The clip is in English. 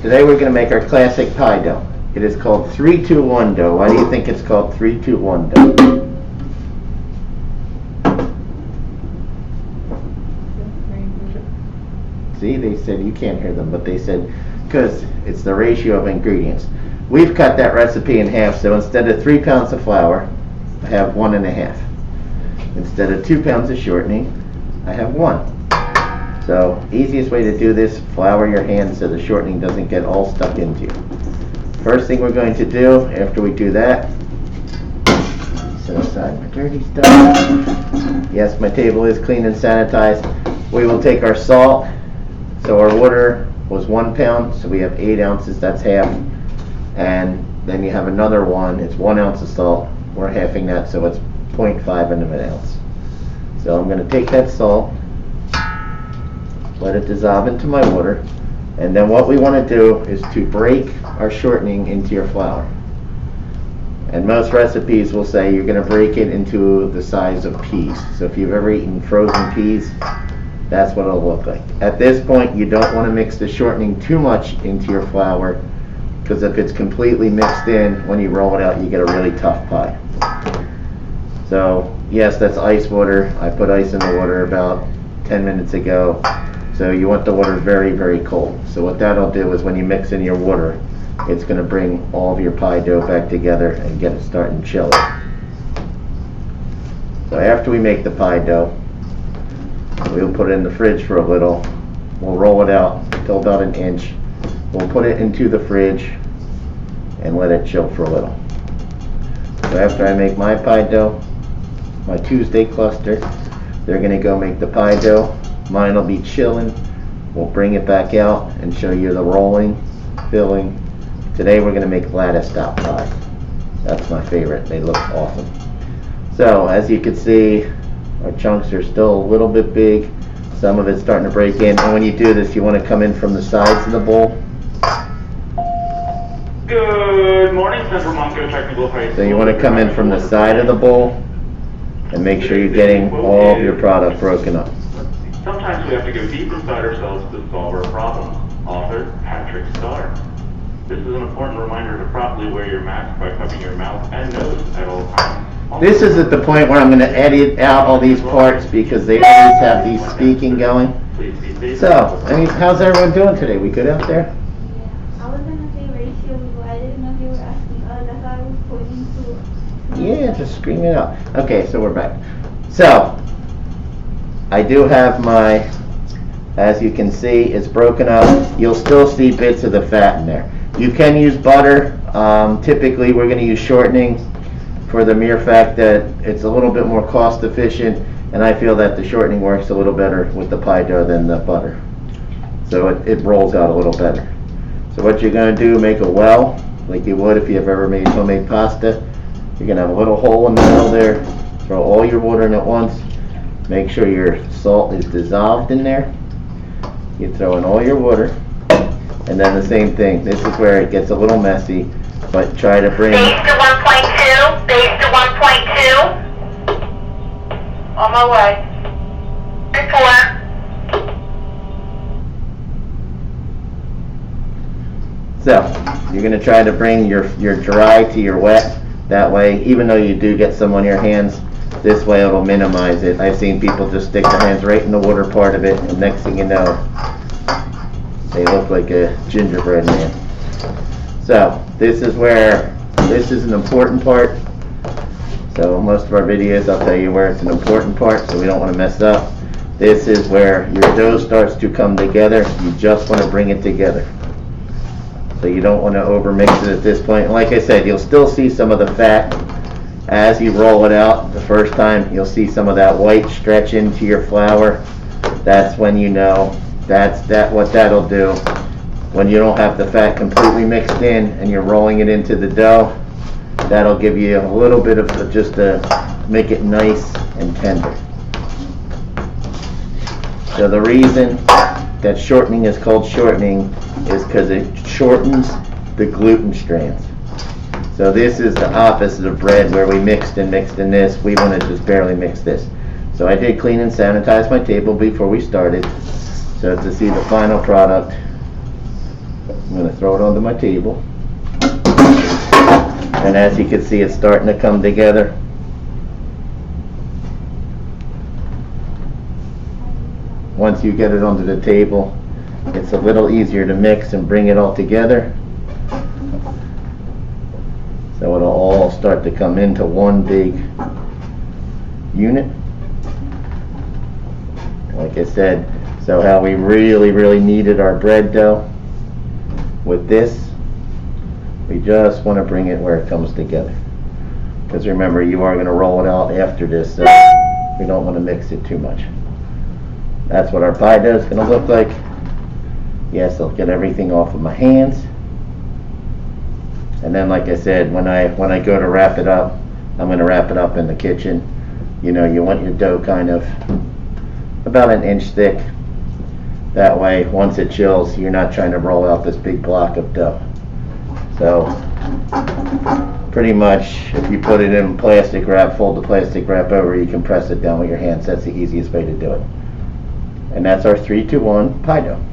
Today we're going to make our classic pie dough. It is called 3-2-1 dough. Why do you think it's called 3-2-1 dough? See, they said, you can't hear them, but they said because it's the ratio of ingredients. We've cut that recipe in half, so instead of 3 pounds of flour, I have 1.5. Instead of 2 pounds of shortening, I have 1. So, easiest way to do this, flour your hands so the shortening doesn't get all stuck into you. First thing we're going to do, after we do that, set aside my dirty stuff. Yes, my table is clean and sanitized. We will take our salt. So our water was 1 pound, so we have 8 ounces, that's half. And then you have another one, it's 1 ounce of salt. We're halving that, so it's 0.5 of an ounce. So I'm going to take that salt, let it dissolve into my water, and then what we want to do is to break our shortening into your flour. And most recipes will say you're going to break it into the size of peas. So if you've ever eaten frozen peas, that's what it'll look like. At this point, you don't want to mix the shortening too much into your flour, because if it's completely mixed in, when you roll it out, you get a really tough pie. So, yes, that's ice water. I put ice in the water about 10 minutes ago. So you want the water very, very cold. So what that'll do is when you mix in your water, it's going to bring all of your pie dough back together and get it starting chilly. So after we make the pie dough, we'll put it in the fridge for a little. We'll roll it out till about 1 inch. We'll put it into the fridge and let it chill for a little. So after I make my pie dough, my Tuesday cluster, they're going to go make the pie dough. Mine will be chilling. We'll bring it back out and show you the rolling, filling. Today we're going to make lattice style pies. That's my favorite. They look awesome. So as you can see, our chunks are still a little bit big. Some of it's starting to break in. And when you do this, you want to come in from the sides of the bowl. Good morning, Central Montco Technical High School. So you want to come in from the side of the bowl and make sure you're getting all of your product broken up. Sometimes we have to go deep inside ourselves to solve our problems. Author Patrick Starr. This is an important reminder to properly wear your mask by covering your mouth and nose at all times. This is at the point where I'm going to edit out all these parts because they always have these speaking going. So, I mean, how's everyone doing today? We good out there? Yeah, I was gonna say ratio, but I didn't know if you were asking. That's why I was pointing to. Yeah, just scream it out. Okay, so we're back. So, I do have my, as you can see, it's broken up. You'll still see bits of the fat in there. You can use butter. Typically, we're going to use shortening for the mere fact that it's a little bit more cost efficient, and I feel that the shortening works a little better with the pie dough than the butter. So it rolls out a little better. So what you're going to do, make a well, like you would if you've ever made homemade pasta. You're going to have a little hole in the middle there. Throw all your water in at once. Make sure your salt is dissolved in there. You throw in all your water. And then the same thing. This is where it gets a little messy, but try to bring... Base to 1.2, base to 1.2. On my way. Report. So, you're going to try to bring your dry to your wet. That way, even though you do get some on your hands, this way it'll minimize it. I've seen people just stick their hands right in the water part of it, and next thing you know, they look like a gingerbread man. So, this is an important part. So, most of our videos, I'll tell you where it's an important part, so we don't want to mess up. This is where your dough starts to come together. You just want to bring it together. So you don't want to overmix it at this point. And like I said, you'll still see some of the fat as you roll it out the first time. You'll see some of that white stretch into your flour. That's when you know what that'll do. When you don't have the fat completely mixed in and you're rolling it into the dough, that'll give you a little bit of just to make it nice and tender. So the reason that shortening is called shortening is because it shortens the gluten strands. So this is the opposite of bread where we mixed and this. We want to just barely mix this. So I did clean and sanitize my table before we started. So to see the final product, I'm going to throw it onto my table. And as you can see, it's starting to come together. Once you get it onto the table, it's a little easier to mix and bring it all together. So it'll all start to come into one big unit. Like I said, so how we really needed our bread dough with this, we just want to bring it where it comes together. Because remember, you are going to roll it out after this, so we don't want to mix it too much. That's what our pie dough is going to look like. Yes, I'll get everything off of my hands. And then, like I said, when I go to wrap it up, I'm going to wrap it up in the kitchen. You know, you want your dough kind of about an inch thick. That way, once it chills, you're not trying to roll out this big block of dough. So, pretty much, if you put it in plastic wrap, fold the plastic wrap over, you can press it down with your hands. That's the easiest way to do it. And that's our 3-2-1 pie dough.